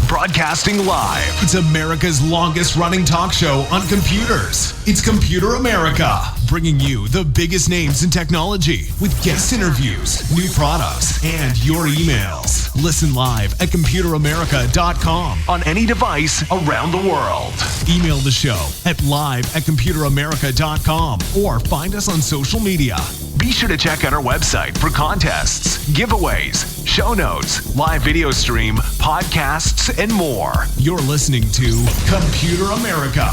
Broadcasting live. It's America's longest running talk show on computers. It's Computer America, bringing you the biggest names in technology with guest interviews, new products, and your emails. Listen live at computeramerica.com on any device around the world. Email the show at live@computeramerica.com or find us on social media. Be sure to check out our website for contests, giveaways, show notes, live video stream, podcasts, and more. You're listening to Computer America.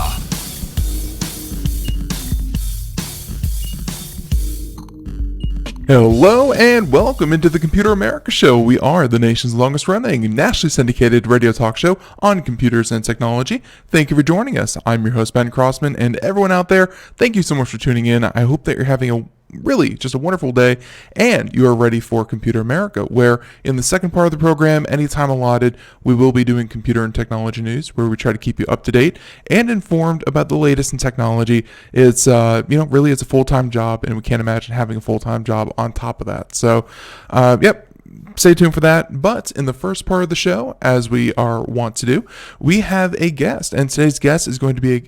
Hello and welcome into the Computer America Show. We are the nation's longest running, nationally syndicated radio talk show on computers and technology. Thank you for joining us. I'm your host, Ben Crossman, and everyone out there, thank you so much for tuning in. I hope that you're having a just a wonderful day, and you are ready for Computer America, where in the second part of the program, anytime allotted, we will be doing computer and technology news, where we try to keep you up to date and informed about the latest in technology. It's really it's a full-time job, and we can't imagine having a full-time job on top of that. So, stay tuned for that. But in the first part of the show, as we are wont to do, we have a guest, and today's guest is going to be a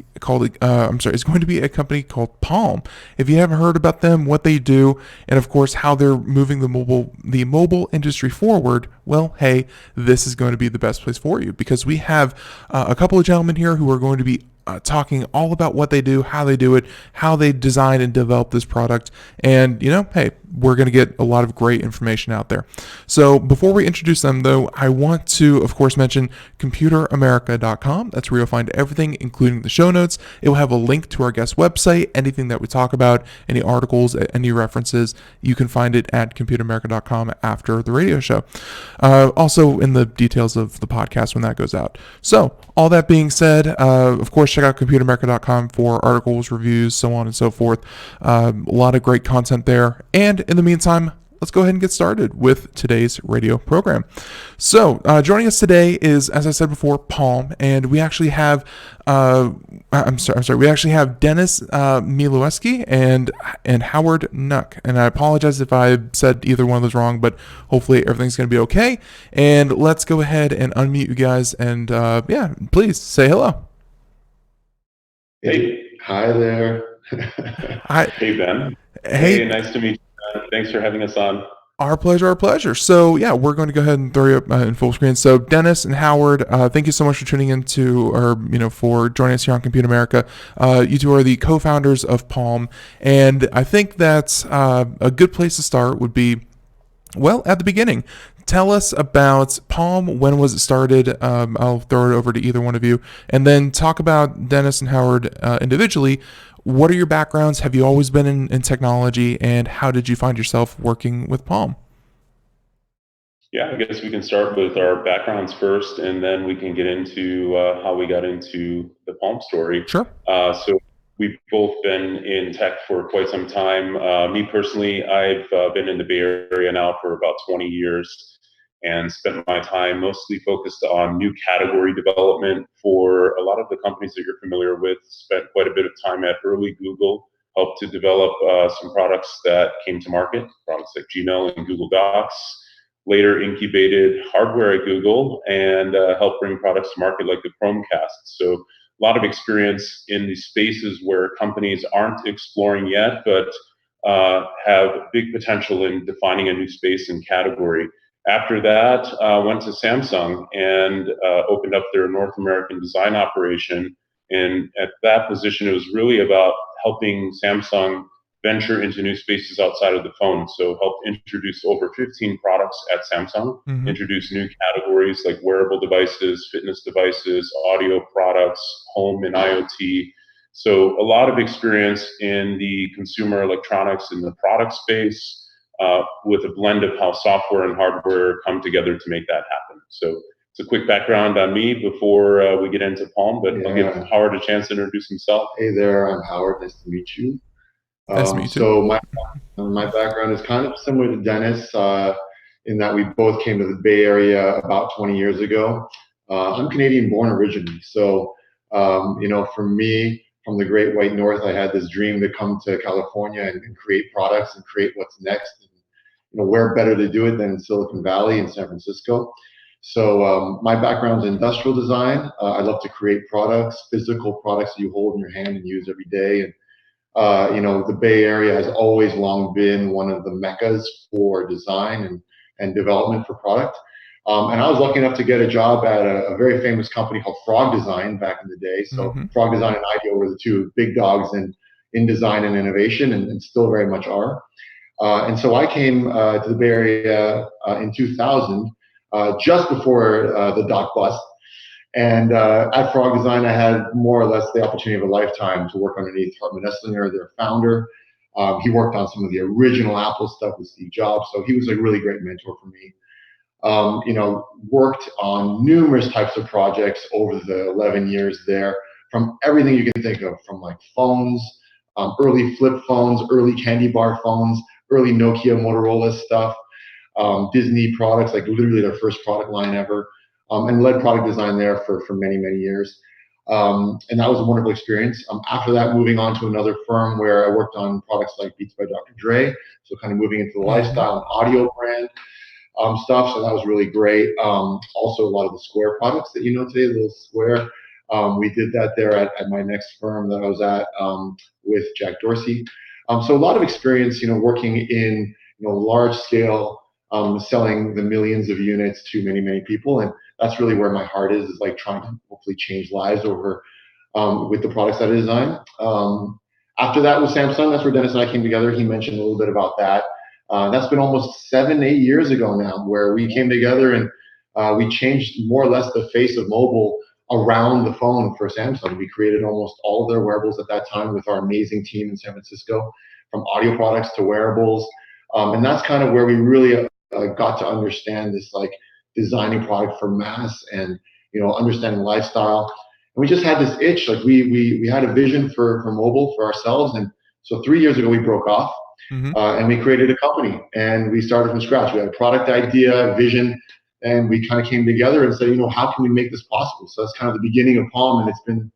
company called Palm. If you haven't heard about them, what they do, and of course how they're moving the mobile industry forward, well, hey, this is going to be the best place for you, because we have a couple of gentlemen here who are going to be talking all about what they do, how they do it, how they design and develop this product, and hey, we're going to get a lot of great information out there. So before we introduce them, though, I want to, of course, mention computeramerica.com. That's where you'll find everything, including the show notes. It will have a link to our guest website, anything that we talk about, any articles, any references. You can find it at computeramerica.com after the radio show. Also in the details of the podcast when that goes out. So all that being said, of course, check out computeramerica.com for articles, reviews, so on and so forth. A lot of great content there. And in the meantime, let's go ahead and get started with today's radio program. So joining us today is, as I said before, Palm, and we actually have we actually have Dennis Miloseski and Howard Nuck. And I apologize if I said either one of those wrong, but hopefully everything's going to be okay. And let's go ahead and unmute you guys, and please say hello. Hey, hi there. Hi. Hey, Ben. Hey, nice to meet you. Thanks for having us on. Our pleasure. So yeah, we're going to go ahead and throw you up in full screen. So Dennis and Howard, thank you so much for tuning in for joining us here on Computer America. You two are the co-founders of Palm, and I think that's a good place to start would be, well, at the beginning. Tell us about Palm. When was it started? I'll throw it over to either one of you, and then talk about Dennis and Howard individually. What are your backgrounds? Have you always been in technology, and how did you find yourself working with Palm? Yeah, I guess we can start with our backgrounds first, and then we can get into how we got into the Palm story. Sure. So we've both been in tech for quite some time. Me personally, I've been in the Bay Area now for about 20 years and spent my time mostly focused on new category development for a lot of the companies that you're familiar with. Spent quite a bit of time at early Google, helped to develop some products that came to market, products like Gmail and Google Docs. Later incubated hardware at Google and helped bring products to market like the Chromecast. So a lot of experience in these spaces where companies aren't exploring yet, but have big potential in defining a new space and category. After that, went to Samsung and opened up their North American design operation. And at that position, it was really about helping Samsung venture into new spaces outside of the phone. So helped introduce over 15 products at Samsung, Mm-hmm. introduce new categories like wearable devices, fitness devices, audio products, home and IoT. So a lot of experience in the consumer electronics and the product space, with a blend of how software and hardware come together to make that happen. So it's a quick background on me before we get into Palm, but I'll give Howard a chance to introduce himself. Hey there, I'm Howard. Nice to meet you. Nice to meet you too. So my background is kind of similar to Dennis in that we both came to the Bay Area about 20 years ago. I'm Canadian born originally. So, for me, from the Great White North, I had this dream to come to California and create products and create what's next. And, where better to do it than in Silicon Valley and San Francisco. So my background is industrial design. I love to create products, physical products that you hold in your hand and use every day. And the Bay Area has always long been one of the meccas for design and development for product. And I was lucky enough to get a job at a very famous company called Frog Design back in the day. So Frog Design and IDEO were the two big dogs in design and innovation, and still very much are. And so I came to the Bay Area in 2000, just before the dot bust. And at Frog Design, I had more or less the opportunity of a lifetime to work underneath Hartmut Esslinger, their founder. He worked on some of the original Apple stuff with Steve Jobs, so he was a really great mentor for me. Worked on numerous types of projects over the 11 years there, from everything you can think of, from like phones, early flip phones, early candy bar phones, early Nokia, Motorola stuff, Disney products, like literally their first product line ever. And led product design there for many, many years. And that was a wonderful experience. After that, moving on to another firm where I worked on products like Beats by Dr. Dre, so kind of moving into the lifestyle and audio brand stuff, so that was really great. Also, a lot of the Square products that you know today, the little Square, we did that there at my next firm that I was at with Jack Dorsey. So a lot of experience, working in large scale, selling the millions of units to many, many people. And that's really where my heart is like trying to hopefully change lives over with the products that I design. After that with Samsung, that's where Dennis and I came together. He mentioned a little bit about that. That's been almost 7-8 years ago now, where we came together and we changed more or less the face of mobile around the phone for Samsung. We created almost all of their wearables at that time with our amazing team in San Francisco, from audio products to wearables. And that's kind of where we really got to understand this, like designing product for mass and understanding lifestyle. And we just had this itch, like we had a vision for mobile for ourselves. And so 3 years ago we broke off and we created a company and we started from scratch. We had a product idea, vision, and we kind of came together and said, how can we make this possible? So that's kind of the beginning of Palm, and it's been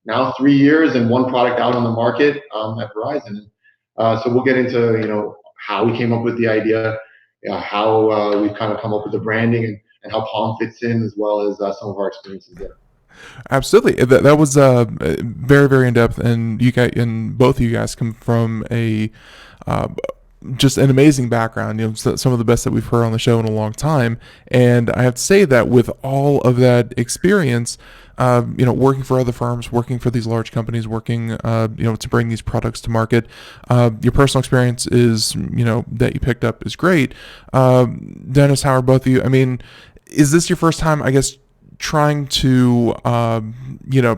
now 3 years and one product out on the market at Verizon. So we'll get into how we came up with the idea, how we've kind of come up with the branding and how Palm fits in, as well as some of our experiences there. Absolutely, that was very, very in depth, and you guys, and both of you guys come from a just an amazing background. Some of the best that we've heard on the show in a long time. And I have to say that with all of that experience, working for other firms, working for these large companies, working, to bring these products to market, your personal experience is, that you picked up is great. Dennis, Howard, both of you, I mean, is this your first time, I guess, trying to,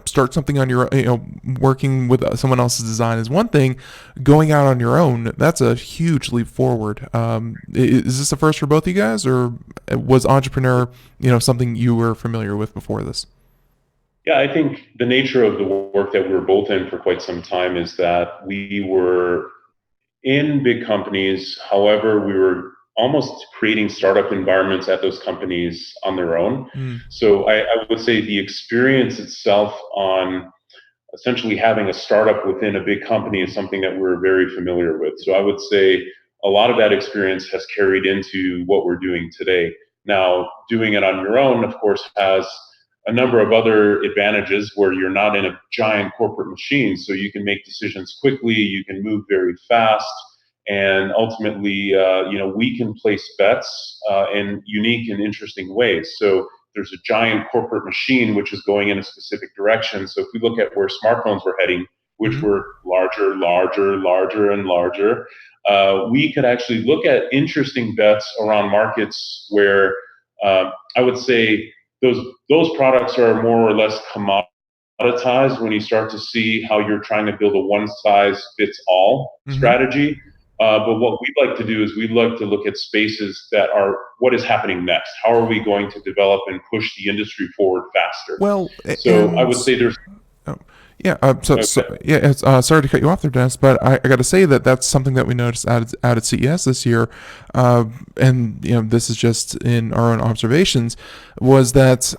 start something on your, working with someone else's design is one thing. Going out on your own, that's a huge leap forward. Is this the first for both of you guys, or was entrepreneur, something you were familiar with before this? Yeah, I think the nature of the work that we were both in for quite some time is that we were in big companies. However, we were almost creating startup environments at those companies on their own. So I would say the experience itself on essentially having a startup within a big company is something that we're very familiar with. So I would say a lot of that experience has carried into what we're doing today. Now, doing it on your own, of course, has a number of other advantages where you're not in a giant corporate machine. So you can make decisions quickly, you can move very fast, and ultimately, we can place bets in unique and interesting ways. So there's a giant corporate machine which is going in a specific direction. So if we look at where smartphones were heading, which were larger, larger, larger, and larger, we could actually look at interesting bets around markets where I would say those products are more or less commoditized when you start to see how you're trying to build a one-size-fits-all strategy. But what we like to do is we like to look at spaces that are what is happening next. How are we going to develop and push the industry forward faster? Well, So I would say there's yeah. Sorry to cut you off there, Dennis, but I got to say that that's something that we noticed out at CES this year, and this is just in our own observations, was that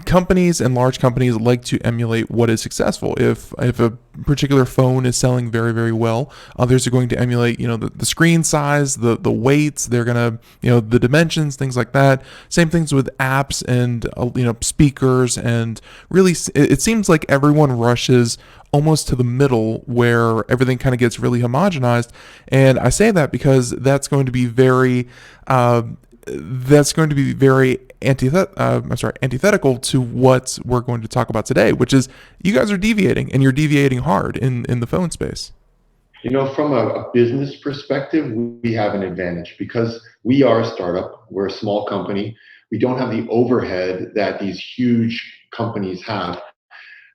companies and large companies like to emulate what is successful. If a particular phone is selling very, very well, others are going to emulate the screen size, the weights. They're gonna the dimensions, things like that. Same things with apps and speakers, and really it seems like everyone rushes almost to the middle where everything kind of gets really homogenized. And I say that because that's going to be very antithetical to what we're going to talk about today, which is you guys are deviating, and you're deviating hard in the phone space. From a business perspective, we have an advantage because we are a startup. We're a small company. We don't have the overhead that these huge companies have.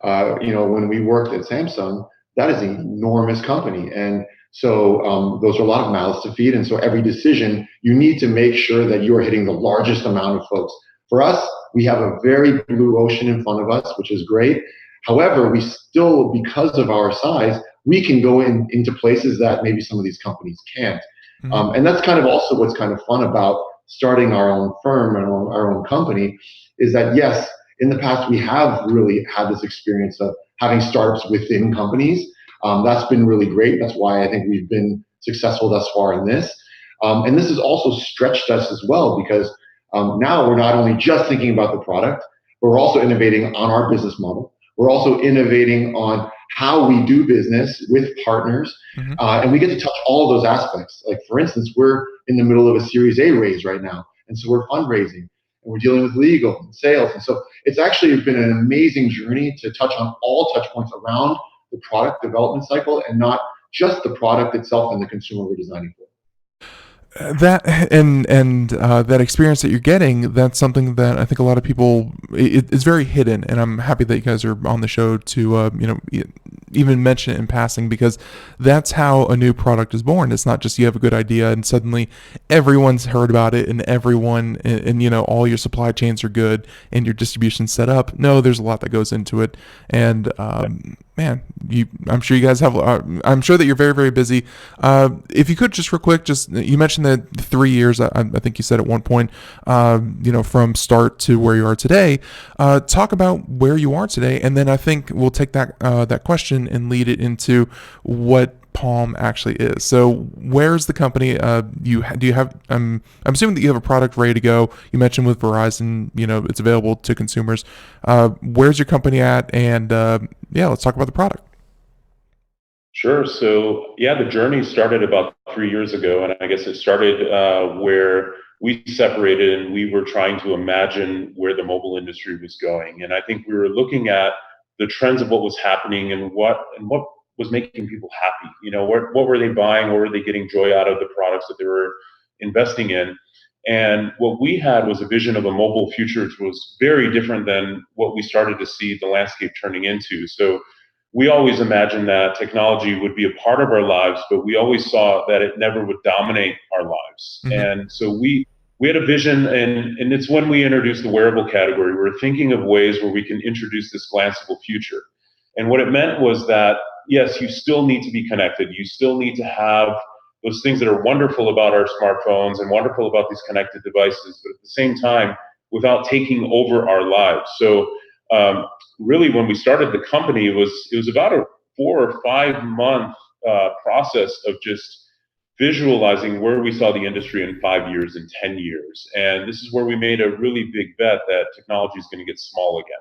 When we worked at Samsung, that is an enormous company. And so those are a lot of mouths to feed. And so every decision, you need to make sure that you are hitting the largest amount of folks. For us, we have a very blue ocean in front of us, which is great. However, we still, because of our size, we can go into places that maybe some of these companies can't. And that's kind of also what's kind of fun about starting our own firm and our own company is that, yes, in the past, we have really had this experience of having startups within companies. That's been really great. That's why I think we've been successful thus far in this. And this has also stretched us as well because now we're not only just thinking about the product, but we're also innovating on our business model. We're also innovating on how we do business with partners. And we get to touch all of those aspects. Like, for instance, we're in the middle of a Series A raise right now. And so we're fundraising. And we're dealing with legal and sales. And so it's actually been an amazing journey to touch on all touch points around the product development cycle and not just the product itself and the consumer we're designing for. That that experience that you're getting, that's something that I think a lot of people, it's very hidden, and I'm happy that you guys are on the show to even mention it in passing, because that's how a new product is born. It's not just you have a good idea and suddenly everyone's heard about it and everyone and all your supply chains are good and your distribution's set up. No, there's a lot that goes into it, and man, I'm sure you guys have. I'm sure that you're very, very busy. If you could just real quick, you mentioned that 3 years. I think you said at one point, from start to where you are today. Talk about where you are today, and then I think we'll take that question and lead it into what Palm actually is. So, where's the company? Do you have? I'm assuming that you have a product ready to go. You mentioned with Verizon, it's available to consumers. Where's your company at? And let's talk about the product. Sure. So, the journey started about 3 years ago, and I guess it started where we separated and we were trying to imagine where the mobile industry was going. And I think we were looking at the trends of what was happening and what was making people happy. What were they buying? What were they getting joy out of the products that they were investing in? And what we had was a vision of a mobile future which was very different than what we started to see the landscape turning into. So we always imagined that technology would be a part of our lives, but we always saw that it never would dominate our lives. And so we had a vision, and it's when we introduced the wearable category. We were thinking of ways where we can introduce this glanceable future. And what it meant was that, yes, you still need to be connected. You still need to have those things that are wonderful about our smartphones and wonderful about these connected devices, but at the same time, without taking over our lives. So really, when we started the company, it was about a 4 or 5 month process of just visualizing where we saw the industry in 5 years and 10 years. And this is where we made a really big bet that technology is going to get small again.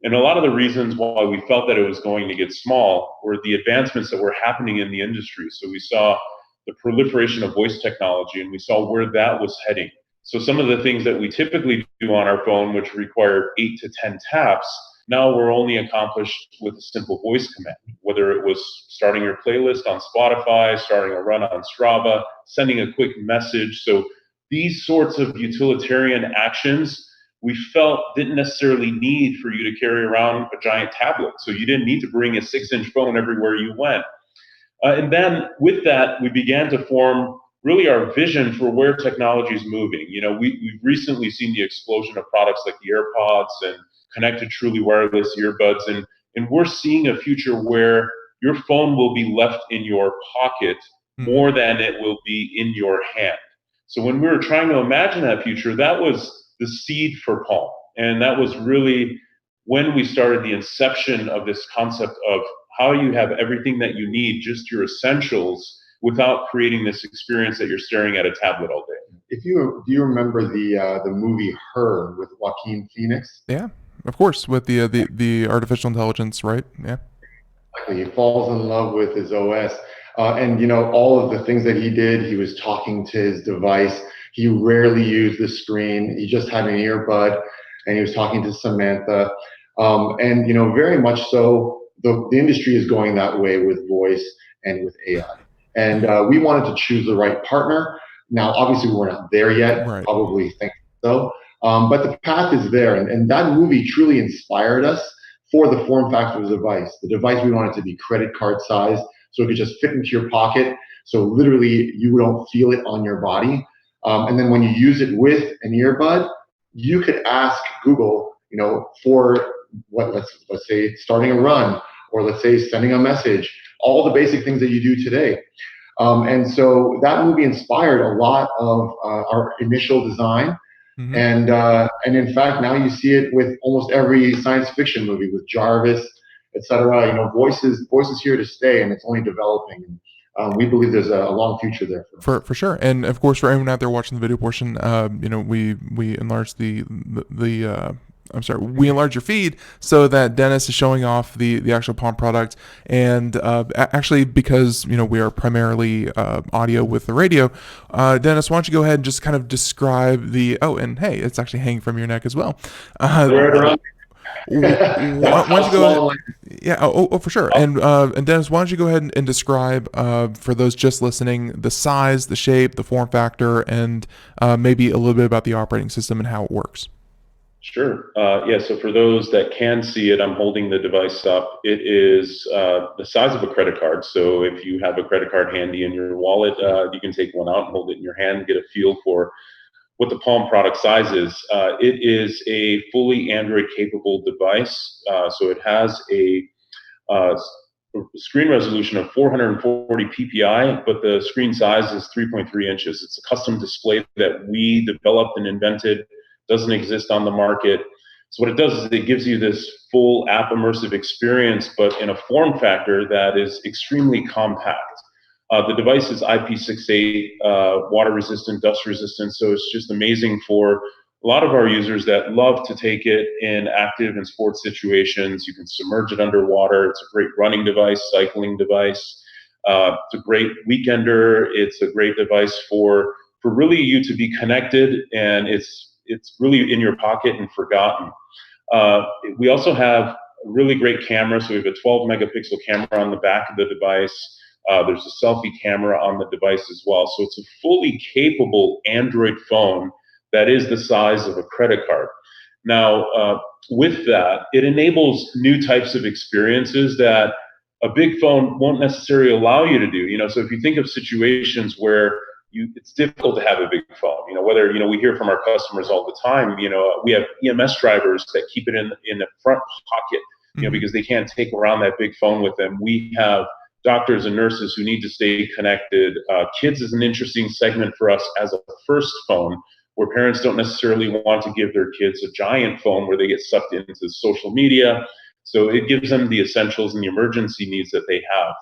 And a lot of the reasons why we felt that it was going to get small were the advancements that were happening in the industry. So we saw the proliferation of voice technology, and we saw where that was heading. So some of the things that we typically do on our phone, which require 8 to 10 taps, now were only accomplished with a simple voice command, whether it was starting your playlist on Spotify, starting a run on Strava, sending a quick message. So these sorts of utilitarian actions we felt didn't necessarily need for you to carry around a giant tablet. So you didn't need to bring a 6-inch phone everywhere you went. And then with that, we began to form really our vision for where technology is moving. We've recently seen the explosion of products like the AirPods and connected truly wireless earbuds. And we're seeing a future where your phone will be left in your pocket more than it will be in your hand. So when we were trying to imagine that future, that was the seed for Palm. And that was really when we started the inception of this concept of how you have everything that you need, just your essentials, without creating this experience that you're staring at a tablet all day. Do you remember the movie Her with Joaquin Phoenix? Yeah, of course, with the artificial intelligence, right? Yeah. He falls in love with his OS. And all of the things that he did, he was talking to his device. He rarely used the screen. He just had an earbud and he was talking to Samantha. And very much so, the industry is going that way with voice and with AI. And we wanted to choose the right partner. Now, obviously, we're not there yet. Right. Probably think so. But the path is there. And that movie truly inspired us for the form factor of the device. The device, we wanted to be credit card size, so it could just fit into your pocket. So literally, you don't feel it on your body. And then when you use it with an earbud, you could ask Google, for what, let's say starting a run, or let's say sending a message, all the basic things that you do today. And so that movie inspired a lot of our initial design. Mm-hmm. And in fact, now you see it with almost every science fiction movie, with Jarvis, etc. Voices here to stay, and it's only developing. We believe there's a long future there for sure. And of course, for everyone out there watching the video portion, we enlarged we enlarge your feed so that Dennis is showing off the actual Palm product. And actually, because we are primarily audio with the radio, Dennis, why don't you go ahead and just kind of describe and hey, it's actually hanging from your neck as well. Why don't you go ahead? Yeah, for sure. And Dennis, why don't you go ahead and describe for those just listening the size, the shape, the form factor, and maybe a little bit about the operating system and how it works. Sure. So for those that can see it, I'm holding the device up. It is the size of a credit card. So if you have a credit card handy in your wallet, you can take one out and hold it in your hand and get a feel for what the Palm product size is. It is a fully Android-capable device. So it has a screen resolution of 440 ppi, but the screen size is 3.3 inches. It's a custom display that we developed and invented. Doesn't exist on the market. So what it does is it gives you this full app immersive experience, but in a form factor that is extremely compact. The device is IP68, water resistant, dust resistant, so it's just amazing for a lot of our users that love to take it in active and sports situations. You can submerge it underwater. It's a great running device, cycling device. It's a great weekender. It's a great device for really you to be connected, and it's really in your pocket and forgotten. We also have a really great camera. So we have a 12 megapixel camera on the back of the device. There's a selfie camera on the device as well. So it's a fully capable Android phone that is the size of a credit card. Now, with that, it enables new types of experiences that a big phone won't necessarily allow you to do. So if you think of situations where it's difficult to have a big phone, whether, we hear from our customers all the time, we have EMS drivers that keep it in the front pocket, because they can't take around that big phone with them. We have doctors and nurses who need to stay connected. Kids is an interesting segment for us as a first phone, where parents don't necessarily want to give their kids a giant phone where they get sucked into social media. So it gives them the essentials and the emergency needs that they have.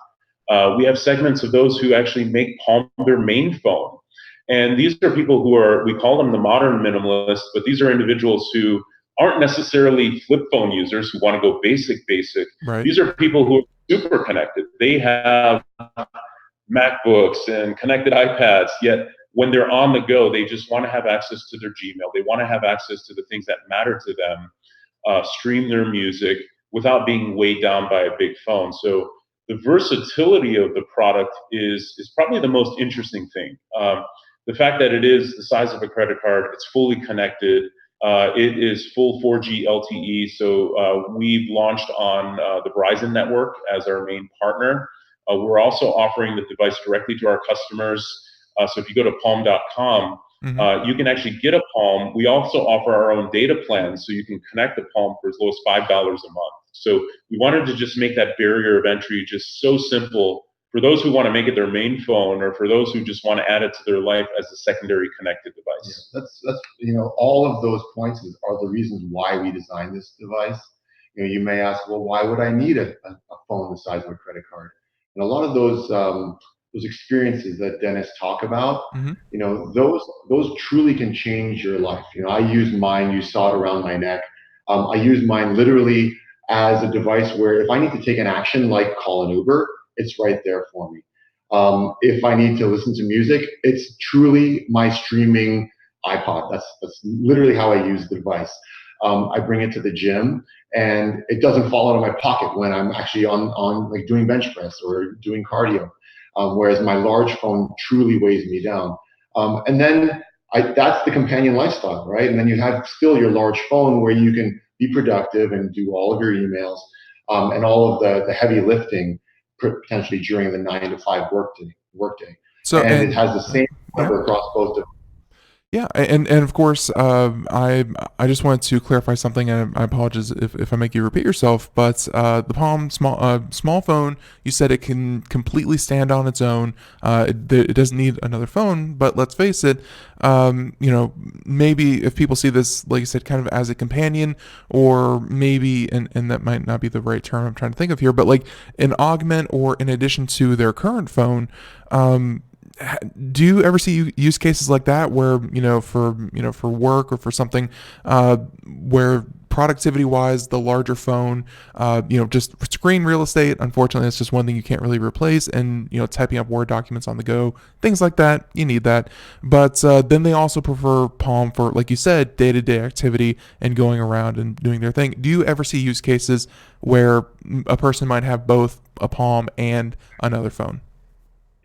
We have segments of those who actually make Palm their main phone. And these are people who we call them the modern minimalists, but these are individuals who aren't necessarily flip phone users who want to go basic. Right. These are people who are super connected. They have MacBooks and connected iPads, yet when they're on the go, they just want to have access to their Gmail. They want to have access to the things that matter to them. stream their music without being weighed down by a big phone. So the versatility of the product is probably the most interesting thing. The fact that it is the size of a credit card, it's fully connected. It is full 4G LTE. So we've launched on the Verizon network as our main partner. We're also offering the device directly to our customers. So if you go to palm.com, you can actually get a Palm. We also offer our own data plans, so you can connect the Palm for as low as $5 a month. So we wanted to just make that barrier of entry just so simple for those who want to make it their main phone, or for those who just want to add it to their life as a secondary connected device. Yeah, that's all of those points are the reasons why we designed this device. You may ask, well, why would I need a phone the size of a credit card? And a lot of those experiences that Dennis talk about, those truly can change your life. I use mine. You saw it around my neck. I use mine literally as a device where if I need to take an action like call an Uber, it's right there for me. If I need to listen to music, it's truly my streaming iPod. That's literally how I use the device. I bring it to the gym, and it doesn't fall out of my pocket when I'm actually on like doing bench press or doing cardio. Whereas my large phone truly weighs me down. And then that's the companion lifestyle, right? And then you have still your large phone where you can be productive and do all of your emails and all of the heavy lifting potentially during the 9 to 5 workday. So and it has the same number across both. Yeah, and of course, I just wanted to clarify something, and I apologize if I make you repeat yourself. But the Palm small phone, you said it can completely stand on its own. It doesn't need another phone. But let's face it, maybe if people see this, like you said, kind of as a companion, or maybe, and that might not be the right term I'm trying to think of here, but like an augment or in addition to their current phone. Do you ever see use cases like that where for work or for something where productivity wise the larger phone just screen real estate, unfortunately it's just one thing you can't really replace, and typing up Word documents on the go, things like that, you need that, but then they also prefer Palm for, like you said, day-to-day activity and going around and doing their thing. Do you ever see use cases where a person might have both a Palm and another phone?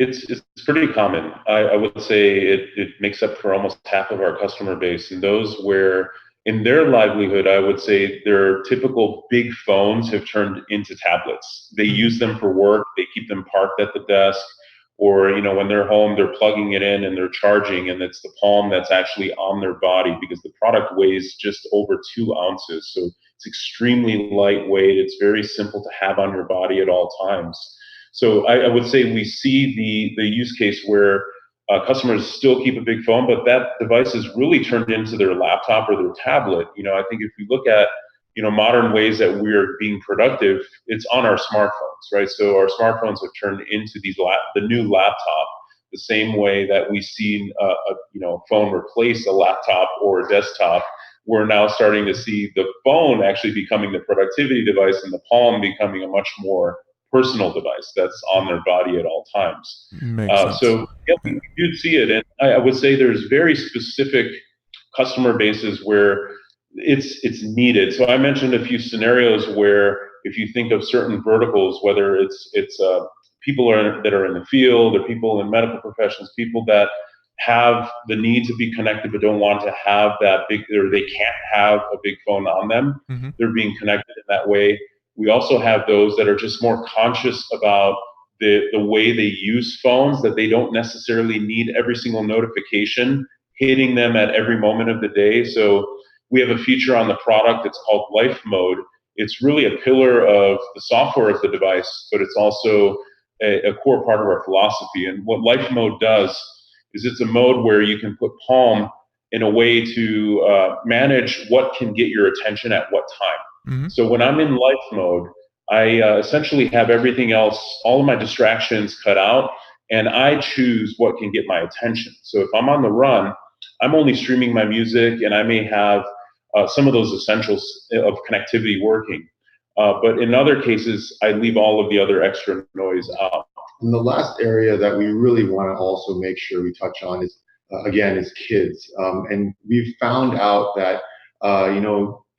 It's pretty common. I would say it makes up for almost half of our customer base, and those where in their livelihood, I would say their typical big phones have turned into tablets. They use them for work. They keep them parked at the desk, or when they're home, they're plugging it in and they're charging, and it's the Palm that's actually on their body because the product weighs just over 2 ounces. So it's extremely lightweight. It's very simple to have on your body at all times. So I would say we see the use case where customers still keep a big phone, but that device is really turned into their laptop or their tablet. I think if we look at modern ways that we're being productive, it's on our smartphones, right? So our smartphones have turned into the new laptop, the same way that we've seen a phone replace a laptop or a desktop. We're now starting to see the phone actually becoming the productivity device, and the Palm becoming a much more personal device that's on their body at all times. Makes sense. So yeah, we do see it, and I would say there's very specific customer bases where it's needed. So I mentioned a few scenarios where if you think of certain verticals, whether it's people that are in the field, or people in medical professions, people that have the need to be connected but don't want to have that big, or they can't have a big phone on them. They're being connected in that way. We also have those that are just more conscious about the way they use phones, that they don't necessarily need every single notification hitting them at every moment of the day. So we have a feature on the product that's called Life Mode. It's really a pillar of the software of the device, but it's also a core part of our philosophy. And what Life Mode does is it's a mode where you can put Palm in a way to manage what can get your attention at what time. So when I'm in life mode, I essentially have everything else, all of my distractions cut out, and I choose what can get my attention. So if I'm on the run, I'm only streaming my music, and I may have some of those essentials of connectivity working. But in other cases, I leave all of the other extra noise out. And the last area that we really want to also make sure we touch on is, again, is kids. And we've found out that,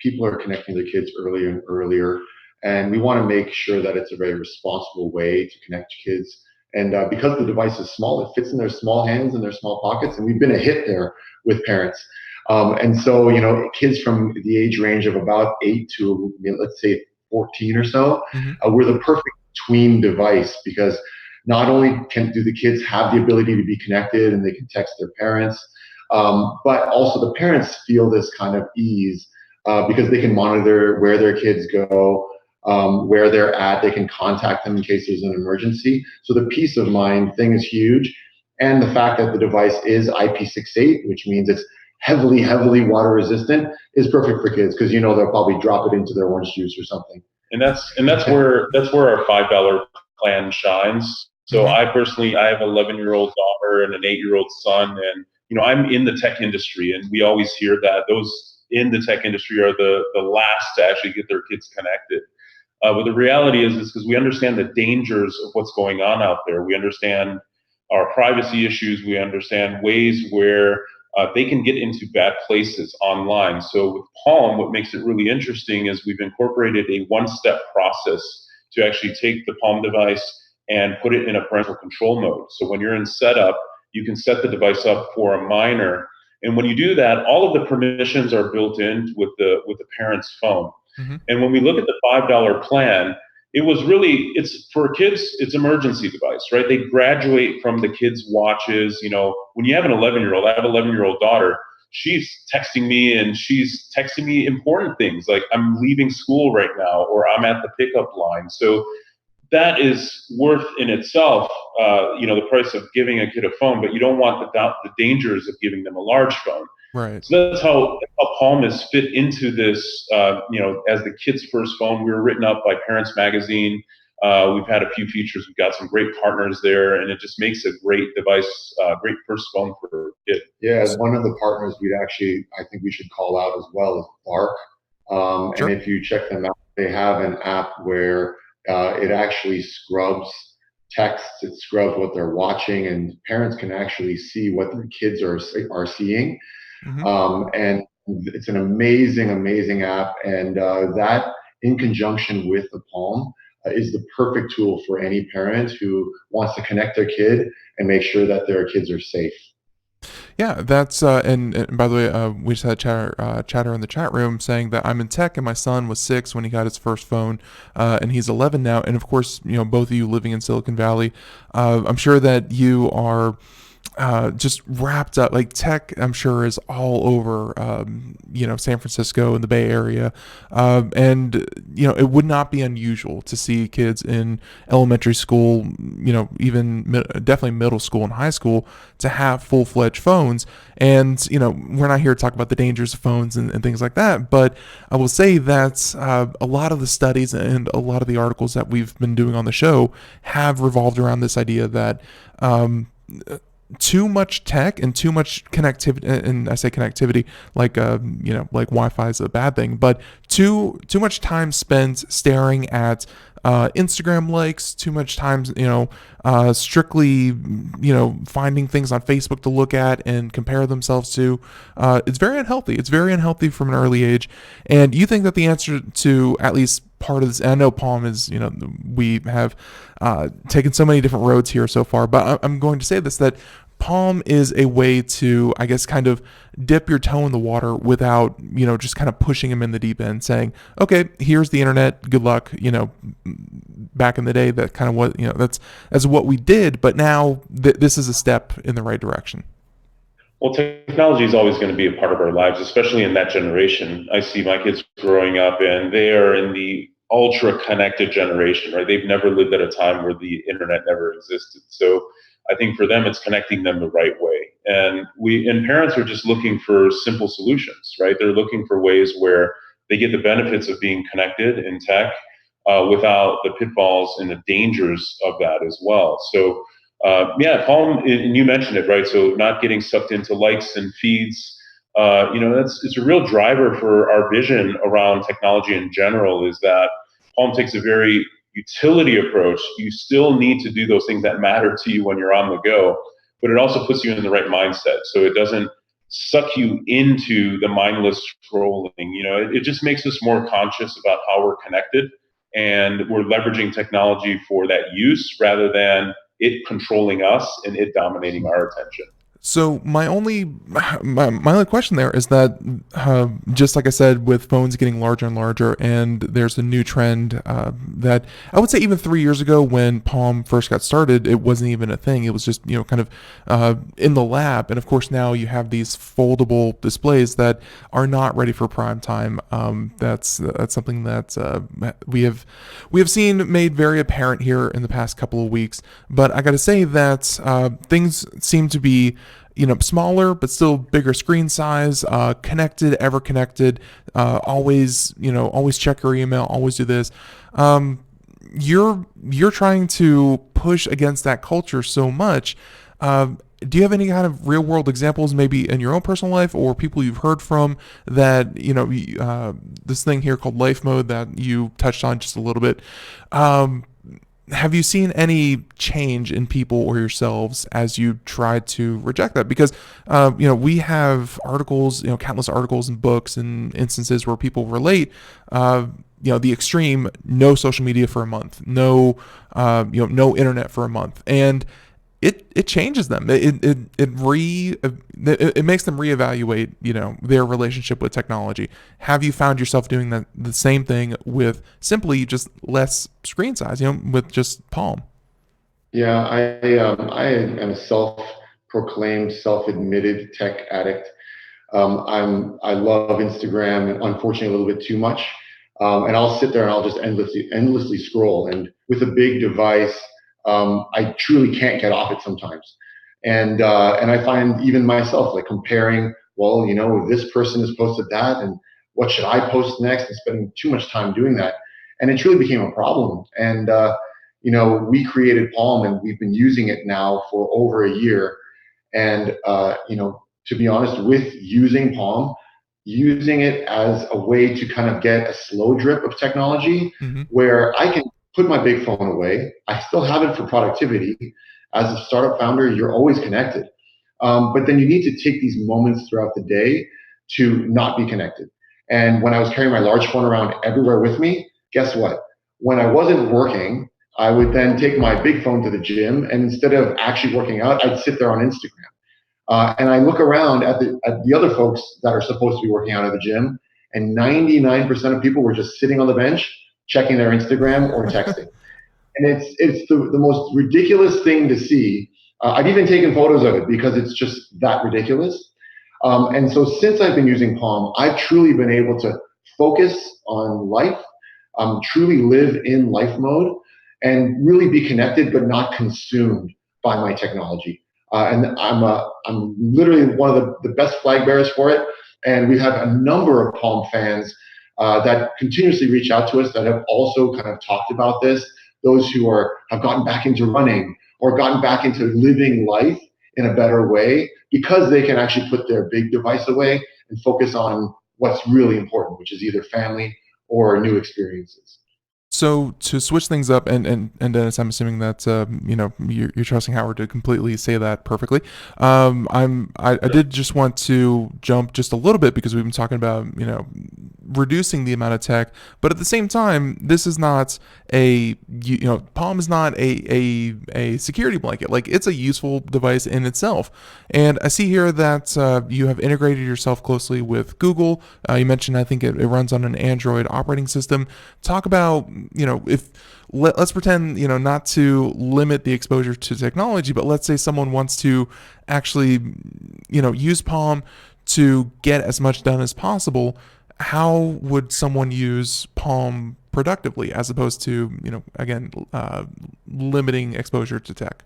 people are connecting their kids earlier and earlier, and we want to make sure that it's a very responsible way to connect kids. And because the device is small, it fits in their small hands and their small pockets, and we've been a hit there with parents. And so, kids from the age range of about 8 to, let's say, 14 or so, we're the perfect tween device, because not only do the kids have the ability to be connected and they can text their parents, but also the parents feel this kind of ease because they can monitor where their kids go, where they're at. They can contact them in case there's an emergency. So the peace of mind thing is huge. And the fact that the device is IP68, which means it's heavily, heavily water resistant, is perfect for kids, because they'll probably drop it into their orange juice or something. And that's where our $5 plan shines. So I have an 11-year-old daughter and an 8-year-old son, and I'm in the tech industry, and we always hear that those in the tech industry are the last to actually get their kids connected. But the reality is because we understand the dangers of what's going on out there. We understand our privacy issues. We understand ways where they can get into bad places online. So with Palm, what makes it really interesting is we've incorporated a one-step process to actually take the Palm device and put it in a parental control mode. So when you're in setup, you can set the device up for a minor. And when you do that, all of the permissions are built in with the parent's phone. And when we look at the $5 plan, it's for kids, it's emergency device, right? They graduate from the kids' watches. When you have an 11-year-old, I have an 11-year-old daughter, she's texting me, and she's texting me important things like, I'm leaving school right now, or I'm at the pickup line. So that is worth in itself, the price of giving a kid a phone, but you don't want the dangers of giving them a large phone. Right. So that's how Palm is fit into this, as the kid's first phone. We were written up by Parents Magazine. We've had a few features. We've got some great partners there, and it just makes a great device, great first phone for a kid. Yeah, one of the partners I think we should call out as well is Bark. Sure. And if you check them out, they have an app where it actually scrubs texts, it scrubs what they're watching, and parents can actually see what their kids are seeing. And it's an amazing, amazing app. And that, in conjunction with the Palm, is the perfect tool for any parent who wants to connect their kid and make sure that their kids are safe. Yeah, that's and by the way, we just had chatter in the chat room saying that I'm in tech, and my son was 6 when he got his first phone, and he's 11 now. And of course, both of you living in Silicon Valley, I'm sure that you are just wrapped up. Like, tech, I'm sure, is all over San Francisco and the Bay Area, and it would not be unusual to see kids in elementary school, even definitely middle school and high school, to have full-fledged phones. And we're not here to talk about the dangers of phones and things like that, but I will say that a lot of the studies and a lot of the articles that we've been doing on the show have revolved around this idea that too much tech and too much connectivity, and I say connectivity like like Wi-Fi is a bad thing, but too much time spent staring at Instagram likes, too much time strictly finding things on Facebook to look at and compare themselves to. It's very unhealthy. It's very unhealthy from an early age. And you think that the answer to at least part of this, and I know Palm is, we have taken so many different roads here so far, but I'm going to say this, that Palm is a way to, I guess, kind of dip your toe in the water without, just kind of pushing him in the deep end, saying, okay, here's the internet, good luck. Back in the day, that kind of what, that's what we did, but now this is a step in the right direction. Well, technology is always going to be a part of our lives, especially in that generation. I see my kids growing up, and they are in the ultra connected generation, right? They've never lived at a time where the internet never existed. So I think for them, it's connecting them the right way. And parents are just looking for simple solutions, right? They're looking for ways where they get the benefits of being connected in tech without the pitfalls and the dangers of that as well. So Palm, and you mentioned it, right? So not getting sucked into likes and feeds, it's a real driver for our vision around technology in general, is that Palm takes a very utility approach. You still need to do those things that matter to you when you're on the go, but it also puts you in the right mindset. So it doesn't suck you into the mindless scrolling. It just makes us more conscious about how we're connected, and we're leveraging technology for that use rather than it controlling us and it dominating our attention. So my only question there is that just like I said, with phones getting larger and larger, and there's a new trend that I would say even 3 years ago when Palm first got started, it wasn't even a thing. It was just kind of in the lab, and of course now you have these foldable displays that are not ready for prime time. That's something that we have seen made very apparent here in the past couple of weeks. But I got to say that things seem to be smaller but still bigger screen size, connected, ever connected, always check your email, always do this. You're trying to push against that culture so much. Do you have any kind of real world examples, maybe in your own personal life or people you've heard from, that this thing here called life mode that you touched on just a little bit? Have you seen any change in people or yourselves as you tried to reject that? Because, we have articles, countless articles and books and instances where people relate, the extreme, no social media for a month, no internet for a month. And it changes them. It makes them reevaluate, their relationship with technology. Have you found yourself doing the same thing with simply just less screen size, with just Palm? Yeah, I am a self-proclaimed, self-admitted tech addict. I love Instagram, unfortunately a little bit too much. And I'll sit there and I'll just endlessly scroll. And with a big device, I truly can't get off it sometimes. And I find even myself like comparing, well, this person has posted that, and what should I post next, and spending too much time doing that. And it truly became a problem. And we created Palm, and we've been using it now for over a year. And to be honest, with using Palm, using it as a way to kind of get a slow drip of technology, Mm-hmm. where I can put my big phone away. I still have it for productivity. As a startup founder, you're always connected. But then you need to take these moments throughout the day to not be connected. And when I was carrying my large phone around everywhere with me, guess what? When I wasn't working, I would then take my big phone to the gym, and instead of actually working out, I'd sit there on Instagram. And I look around at the other folks that are supposed to be working out at the gym, and 99% of people were just sitting on the bench checking their Instagram or texting. And it's the most ridiculous thing to see. I've even taken photos of it because it's just that ridiculous. And so since I've been using Palm, I've truly been able to focus on life, truly live in life mode, and really be connected but not consumed by my technology. And I'm literally one of the best flag bearers for it. And we have a number of Palm fans that continuously reach out to us that have also kind of talked about this. Those who have gotten back into running or gotten back into living life in a better way because they can actually put their big device away and focus on what's really important, which is either family or new experiences. So to switch things up, and Dennis, I'm assuming that you're trusting Howard to completely say that perfectly. I did just want to jump just a little bit because we've been talking about reducing the amount of tech, but at the same time, this is not Palm is not a security blanket. Like, it's a useful device in itself. And I see here that you have integrated yourself closely with Google. You mentioned, I think it runs on an Android operating system. Talk about, let's pretend, not to limit the exposure to technology, but let's say someone wants to actually, use Palm to get as much done as possible. How would someone use Palm productively as opposed to, limiting exposure to tech?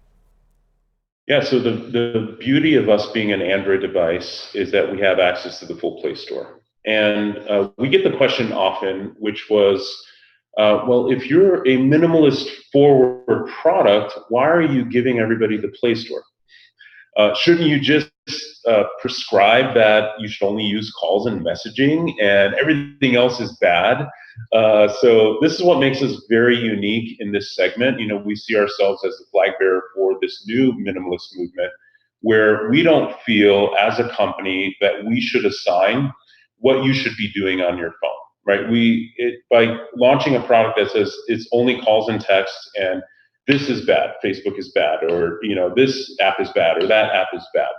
Yeah, so the beauty of us being an Android device is that we have access to the full Play Store. And we get the question often, which was, well, if you're a minimalist forward product, why are you giving everybody the Play Store? Shouldn't you just prescribe that you should only use calls and messaging and everything else is bad? So this is what makes us very unique in this segment. We see ourselves as the flag bearer for this new minimalist movement, where we don't feel as a company that we should assign what you should be doing on your phone, right? By launching a product that says it's only calls and texts and this is bad, Facebook is bad, or this app is bad, or that app is bad.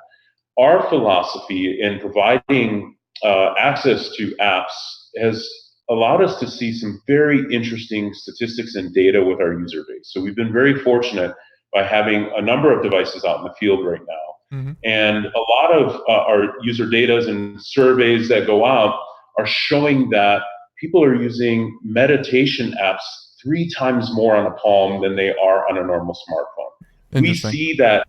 Our philosophy in providing access to apps has allowed us to see some very interesting statistics and data with our user base. So we've been very fortunate by having a number of devices out in the field right now. Mm-hmm. And a lot of our user data and surveys that go out are showing that people are using meditation apps 3 times more on a Palm than they are on a normal smartphone. We see that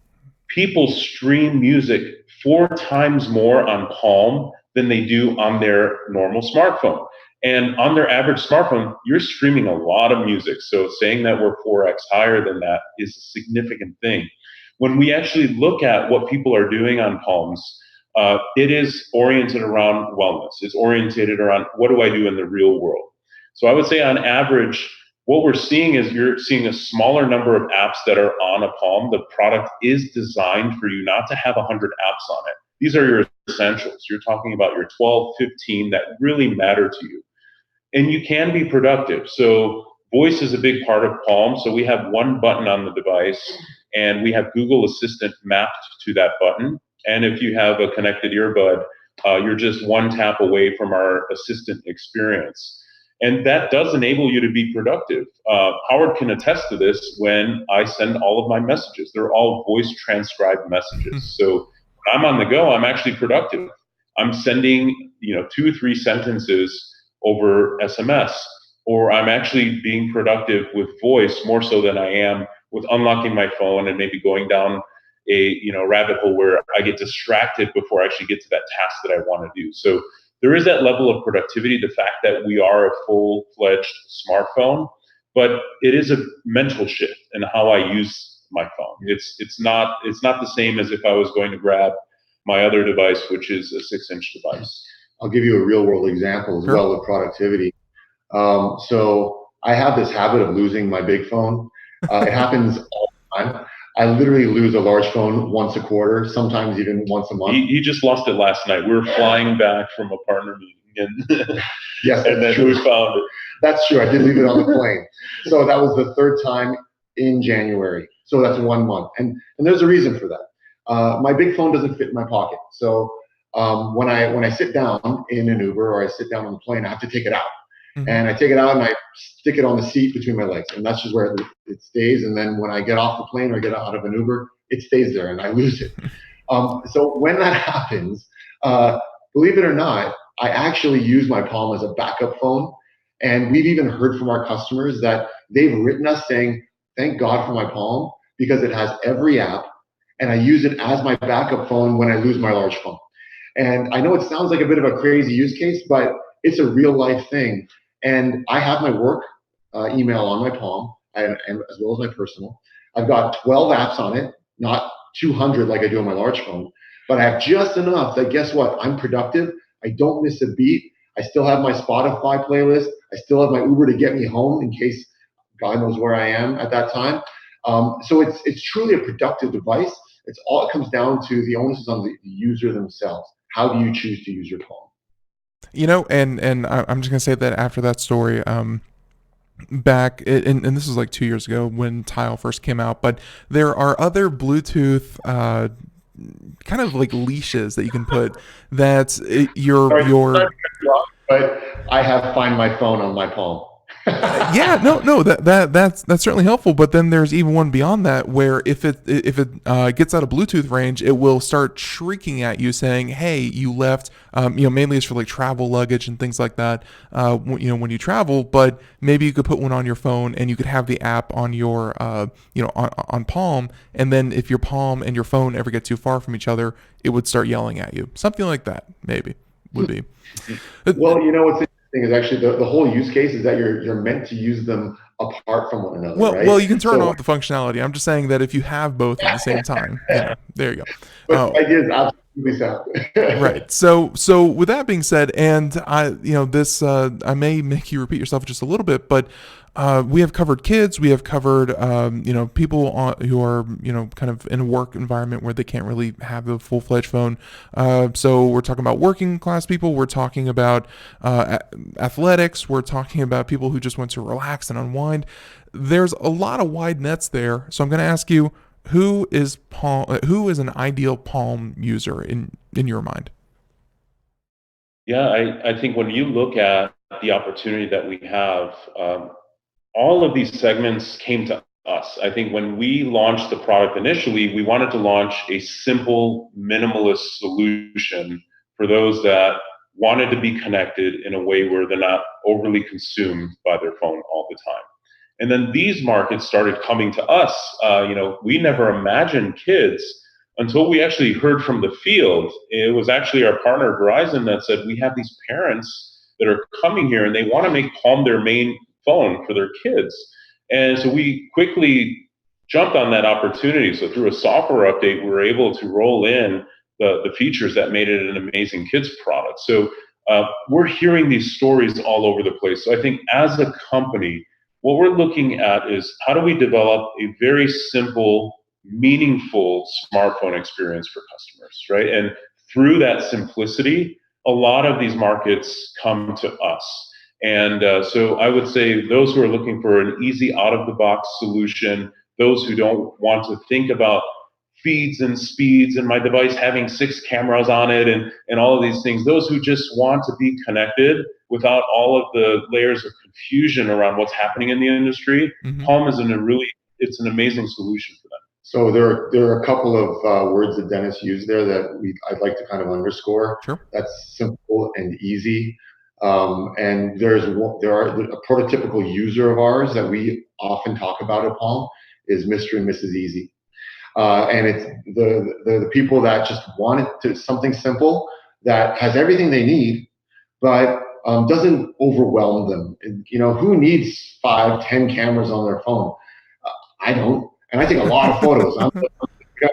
people stream music 4 times more on Palm than they do on their normal smartphone. And on their average smartphone, you're streaming a lot of music. So saying that we're 4x higher than that is a significant thing. When we actually look at what people are doing on Palms, it is oriented around wellness. It's oriented around what do I do in the real world. So I would say on average, what we're seeing is you're seeing a smaller number of apps that are on a Palm. The product is designed for you not to have 100 apps on it. These are your essentials. You're talking about your 12, 15 that really matter to you. And you can be productive. So voice is a big part of Palm. So we have one button on the device, and we have Google Assistant mapped to that button. And if you have a connected earbud, you're just one tap away from our assistant experience. And that does enable you to be productive. Howard can attest to this when I send all of my messages. They're all voice transcribed messages. So when I'm on the go, I'm actually productive. I'm sending 2 or 3 sentences over SMS, or I'm actually being productive with voice more so than I am with unlocking my phone and maybe going down a rabbit hole where I get distracted before I actually get to that task that I want to do. So there is that level of productivity, the fact that we are a full-fledged smartphone, but it is a mental shift in how I use my phone. It's not the same as if I was going to grab my other device, which is a 6-inch device. I'll give you a real world example as well with productivity. So I have this habit of losing my big phone. It happens all the time. I literally lose a large phone once a quarter, sometimes even once a month. He just lost it last night. We were flying back from a partner meeting, and yes, and then true. we found it. That's true. I did leave it on the plane. So that was the 3rd time in January. So that's 1 month, and there's a reason for that. My big phone doesn't fit in my pocket. So when I sit down in an Uber or I sit down on the plane, I have to take it out. Mm-hmm. And I take it out and I stick it on the seat between my legs. And that's just where it stays. And then when I get off the plane or get out of an Uber, it stays there and I lose it. So when that happens, believe it or not, I actually use my Palm as a backup phone. And we've even heard from our customers that they've written us saying, thank God for my Palm because it has every app. And I use it as my backup phone when I lose my large phone. And I know it sounds like a bit of a crazy use case, but it's a real life thing. And I have my work email on my Palm, and as well as my personal. I've got 12 apps on it, not 200 like I do on my large phone, but I have just enough that guess what? I'm productive. I don't miss a beat. I still have my Spotify playlist. I still have my Uber to get me home in case God knows where I am at that time. So it's truly a productive device. It comes down to the onus is on the user themselves. How do you choose to use your Palm? And I'm just gonna say that after that story, back and this was like 2 years ago when Tile first came out, but there are other Bluetooth kind of like leashes that you can put that your. But I have Find My Phone on my Palm. Yeah, no, that's certainly helpful. But then there's even one beyond that where if it gets out of Bluetooth range, it will start shrieking at you saying, "Hey, you left." Mainly it's for like travel luggage and things like that. When you travel, but maybe you could put one on your phone and you could have the app on your on Palm, and then if your Palm and your phone ever get too far from each other, it would start yelling at you. Something like that, maybe would be. Well, what's interesting is actually the whole use case is that you're meant to use them apart from one another. Well, you can turn off the functionality. I'm just saying that if you have both at the same time, there you go. But the idea is absolutely Really sound. Right. So with that being said, and this I may make you repeat yourself just a little bit, but we have covered kids, we have covered people who are kind of in a work environment where they can't really have a full-fledged phone. So we're talking about working class people, we're talking about athletics, we're talking about people who just want to relax and unwind. There's a lot of wide nets there. So I'm going to ask you, who is an ideal Palm user in your mind? Yeah, I think when you look at the opportunity that we have, all of these segments came to us. I think when we launched the product initially, we wanted to launch a simple, minimalist solution for those that wanted to be connected in a way where they're not overly consumed by their phone all the time. And then these markets started coming to us. We never imagined kids until we actually heard from the field. It was actually our partner Verizon that said, we have these parents that are coming here and they want to make Palm their main phone for their kids. And so we quickly jumped on that opportunity. So through a software update, we were able to roll in the features that made it an amazing kids product. So we're hearing these stories all over the place. So I think as a company, what we're looking at is how do we develop a very simple, meaningful smartphone experience for customers, right? And through that simplicity, a lot of these markets come to us. And so I would say those who are looking for an easy out-of-the-box solution, those who don't want to think about feeds and speeds and my device having 6 cameras on it and all of these things, those who just want to be connected without all of the layers of confusion around what's happening in the industry, Mm-hmm. Palm is it's an amazing solution for them. So there are a couple of words that Dennis used there that I'd like to kind of underscore. Sure. That's simple and easy. And there are a prototypical user of ours that we often talk about at Palm is Mr. and Mrs. Easy. And it's the people that just want something simple that has everything they need, but doesn't overwhelm them. And, who needs 5, 10 cameras on their phone? I don't, and I take a lot of photos. I'm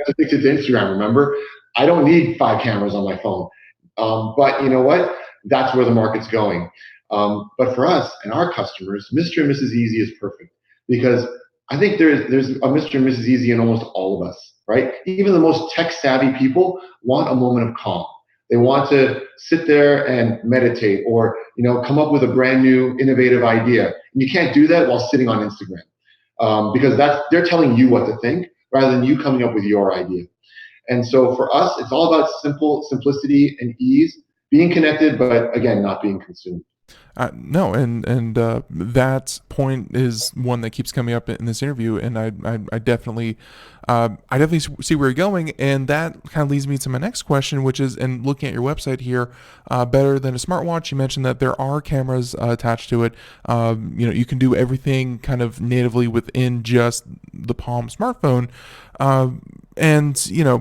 addicted to Instagram. Remember, I don't need 5 cameras on my phone. But you know what? That's where the market's going. But for us and our customers, Mr. and Mrs. Easy is perfect because I think there's a Mr. and Mrs. Easy in almost all of us, right? Even the most tech-savvy people want a moment of calm. They want to sit there and meditate or, come up with a brand new innovative idea. And you can't do that while sitting on Instagram because they're telling you what to think rather than you coming up with your idea. And so for us, it's all about simplicity and ease, being connected, but again, not being consumed. No, and that point is one that keeps coming up in this interview, and I definitely see where you're going, and that kind of leads me to my next question, which is, and looking at your website here, better than a smartwatch. You mentioned that there are cameras attached to it. You can do everything kind of natively within just the Palm smartphone, and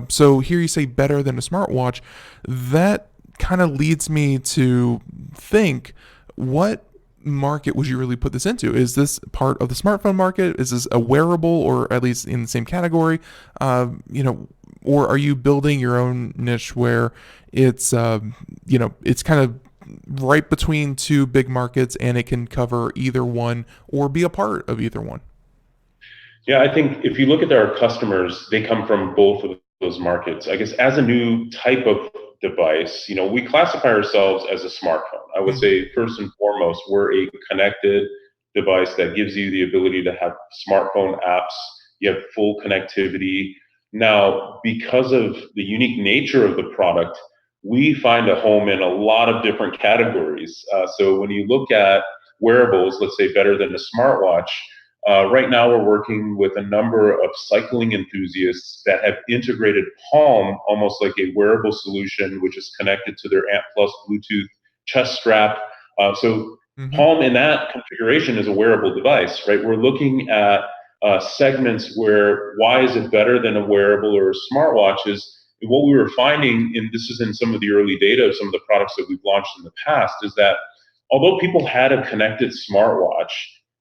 so here you say better than a smartwatch. That kind of leads me to think, what market would you really put this into? Is this part of the smartphone market? Is this a wearable, or at least in the same category? Or are you building your own niche where it's it's kind of right between two big markets and it can cover either one or be a part of either one? Yeah, I think if you look at our customers, they come from both of those markets. I guess as a new type of device, we classify ourselves as a smartphone. I would say first and foremost, we're a connected device that gives you the ability to have smartphone apps. You have full connectivity. Now, because of the unique nature of the product, we find a home in a lot of different categories. So when you look at wearables, let's say better than a smartwatch, right now we're working with a number of cycling enthusiasts that have integrated Palm almost like a wearable solution, which is connected to their Ant Plus Bluetooth chest strap. So Palm in that configuration is a wearable device, right? We're looking at segments where why is it better than a wearable or a smartwatch is what we were finding, and this is in some of the early data of some of the products that we've launched in the past, is that although people had a connected smartwatch,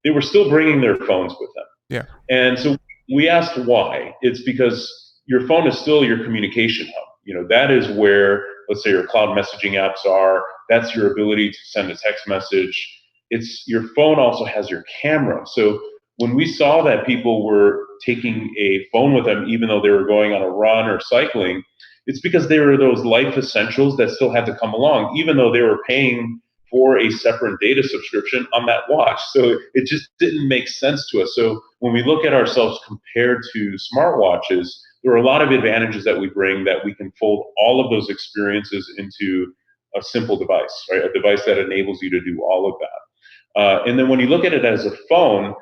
they were still bringing their phones with them. Yeah. And so we asked why. It's because your phone is still your communication hub. that is where, let's say, your cloud messaging apps are. That's your ability to send a text message. It's your phone also has your camera. So when we saw that people were taking a phone with them, even though they were going on a run or cycling, it's because they were those life essentials that still had to come along, even though they were paying for a separate data subscription on that watch. So it just didn't make sense to us. So when we look at ourselves compared to smartwatches, there are a lot of advantages that we bring that we can fold all of those experiences into a simple device, right? A device that enables you to do all of that. And then when you look at it as a phone,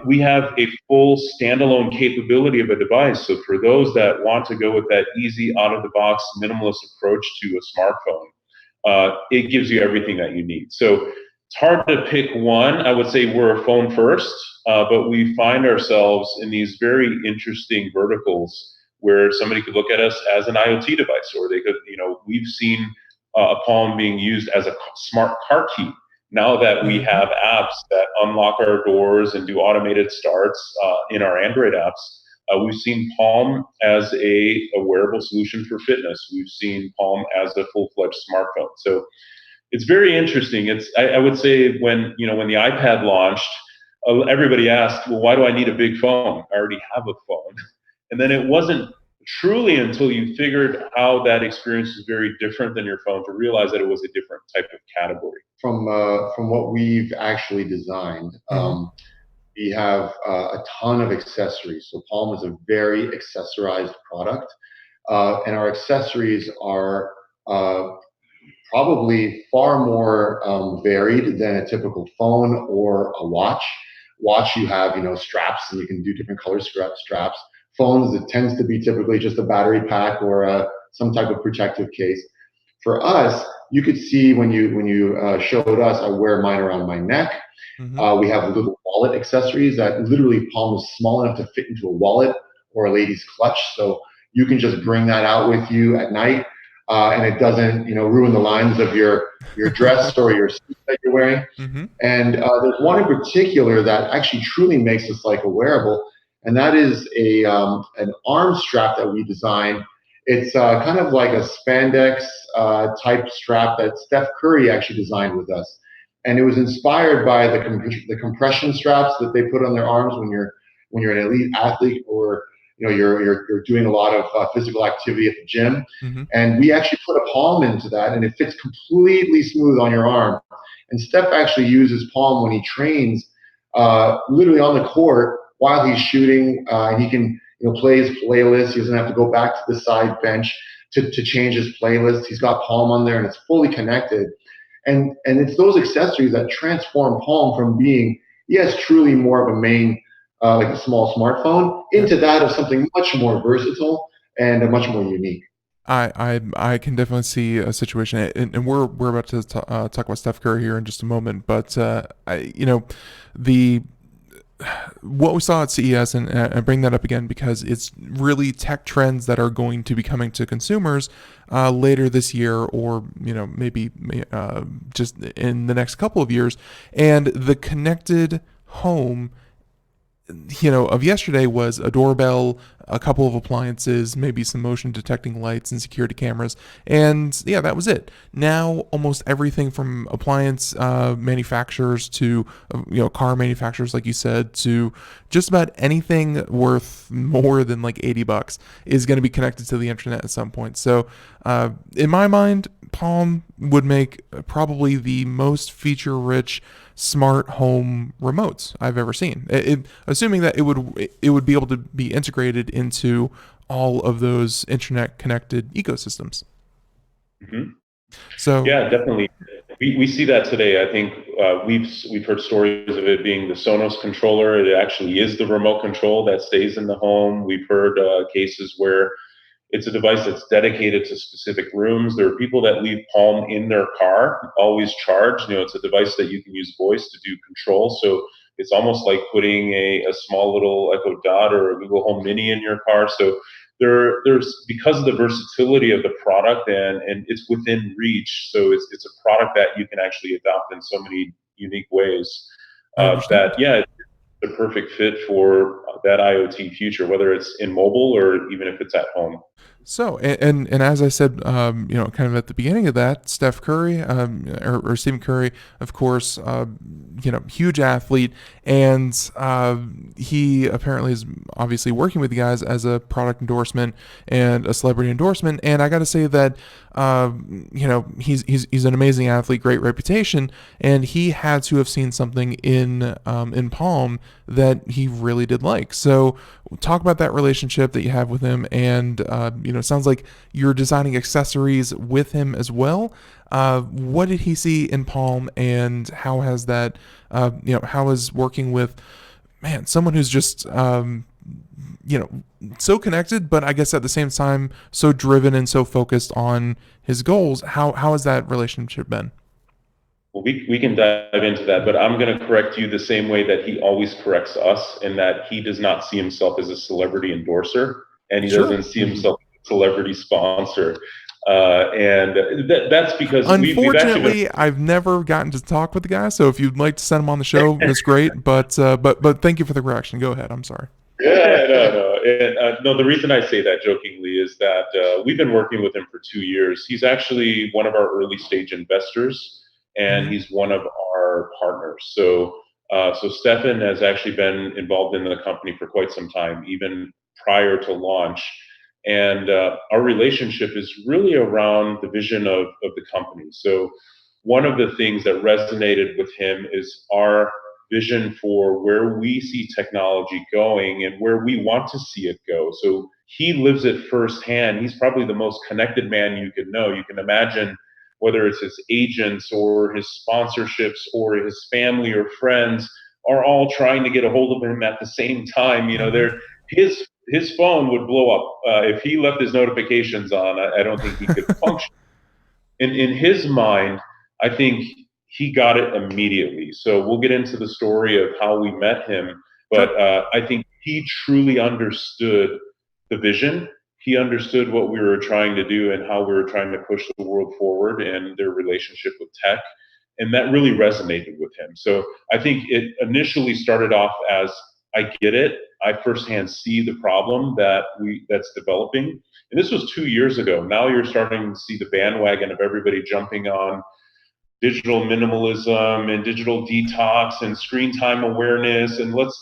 we have a full standalone capability of a device. So for those that want to go with that easy, out-of-the-box, minimalist approach to a smartphone, it gives you everything that you need. So it's hard to pick one. I would say we're a phone first, but we find ourselves in these very interesting verticals where somebody could look at us as an IoT device, or they could, we've seen a Palm being used as a smart car key. Now that we have apps that unlock our doors and do automated starts in our Android apps, we've seen Palm as a wearable solution for fitness. We've seen Palm as a full-fledged smartphone. So it's very interesting. I would say when the iPad launched, everybody asked, well, why do I need a big phone? I already have a phone. And then it wasn't truly until you figured how that experience is very different than your phone to realize that it was a different type of category. From what we've actually designed, we have a ton of accessories. So Palm is a very accessorized product, and our accessories are probably far more varied than a typical phone or a watch. Watch, you have straps, and you can do different color straps. Phones, it tends to be typically just a battery pack or some type of protective case. For us, you could see when you showed us, I wear mine around my neck. We have little wallet accessories that literally Palm is small enough to fit into a wallet or a lady's clutch, so you can just bring that out with you at night, and it doesn't ruin the lines of your dress or your suit that you're wearing. And there's one in particular that actually truly makes this like a wearable, and that is an arm strap that we designed. It's kind of like a spandex type strap that Steph Curry actually designed with us, and it was inspired by the compression straps that they put on their arms when you're an elite athlete, or you're doing a lot of physical activity at the gym. And we actually put a Palm into that, and it fits completely smooth on your arm. And Steph actually uses Palm when he trains, literally on the court while he's shooting, and he can play his playlist. He doesn't have to go back to the side bench to change his playlist. He's got Palm on there, and it's fully connected. And it's those accessories that transform Palm from being, yes, truly more of a main, like a small smartphone, into that of something much more versatile and much more unique. I can definitely see a situation, and we're about to talk about Steph Curry here in just a moment, but the what we saw at CES, and I bring that up again because it's really tech trends that are going to be coming to consumers later this year, or maybe just in the next couple of years. And the connected home of yesterday was a doorbell, a couple of appliances, maybe some motion detecting lights and security cameras, and yeah, that was it. Now almost everything from appliance manufacturers to car manufacturers, like you said, to just about anything worth more than like $80 is going to be connected to the internet at some point. So in my mind, Palm would make probably the most feature-rich smart home remotes I've ever seen. Assuming that it would be able to be integrated into all of those internet connected ecosystems. So yeah, definitely, we see that today. I think we've heard stories of it being the Sonos controller. It actually is the remote control that stays in the home. We've heard cases where it's a device that's dedicated to specific rooms. There are people that leave Palm in their car, always charged. It's a device that you can use voice to do control. So it's almost like putting a small little Echo Dot or a Google Home Mini in your car. So there's because of the versatility of the product, and it's within reach. So it's a product that you can actually adopt in so many unique ways. It's a perfect fit for that IoT future, whether it's in mobile or even if it's at home. So, and as I said, kind of at the beginning of that, Steph Curry, or Stephen Curry, of course, huge athlete, and he apparently is obviously working with you guys as a product endorsement and a celebrity endorsement. And I got to say that, he's an amazing athlete, great reputation, and he had to have seen something in Palm that he really did like. So, talk about that relationship that you have with him, and it sounds like you're designing accessories with him as well. What did he see in Palm, and how has that, how is working with, someone who's just, so connected, but I guess at the same time so driven and so focused on his goals. How has that relationship been? Well, we can dive into that, but I'm going to correct you the same way that he always corrects us, in that he does not see himself as a celebrity endorser, and he Sure. doesn't see himself as a celebrity sponsor. And that's because Unfortunately, I've never gotten to talk with the guy. So if you'd like to send him on the show, that's great. But thank you for the correction. Go ahead. I'm sorry. Yeah, no. And no, the reason I say that jokingly is that we've been working with him for 2 years. He's actually one of our early stage investors, and he's one of our partners. So Stefan has actually been involved in the company for quite some time, even prior to launch. And our relationship is really around the vision of the company. So one of the things that resonated with him is our vision for where we see technology going and where we want to see it go. So he lives it firsthand. He's probably the most connected man you could know. You can imagine whether it's his agents or his sponsorships or his family or friends are all trying to get a hold of him at the same time. His phone would blow up if he left his notifications on. I don't think he could function. In his mind, I think he got it immediately. So we'll get into the story of how we met him, but I think he truly understood the vision. He understood what we were trying to do and how we were trying to push the world forward and their relationship with tech. And that really resonated with him. So I think it initially started off as, I get it. I firsthand see the problem that's developing. And this was 2 years ago. Now you're starting to see the bandwagon of everybody jumping on digital minimalism and digital detox and screen time awareness, and let's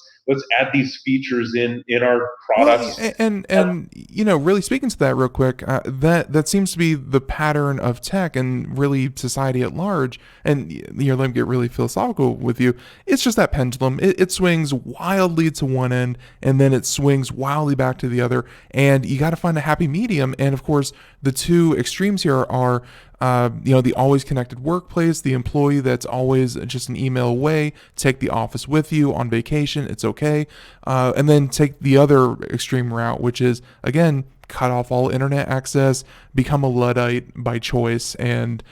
add these features in our products. Well, and really speaking to that real quick, that seems to be the pattern of tech and really society at large. And let me get really philosophical with you. It's just that pendulum. It swings wildly to one end, and then it swings wildly back to the other. And you got to find a happy medium. And of course, the two extremes here are, the always connected workplace, the employee that's always just an email away, take the office with you on vacation, it's okay. And then take the other extreme route, which is, again, cut off all internet access, become a Luddite by choice, and,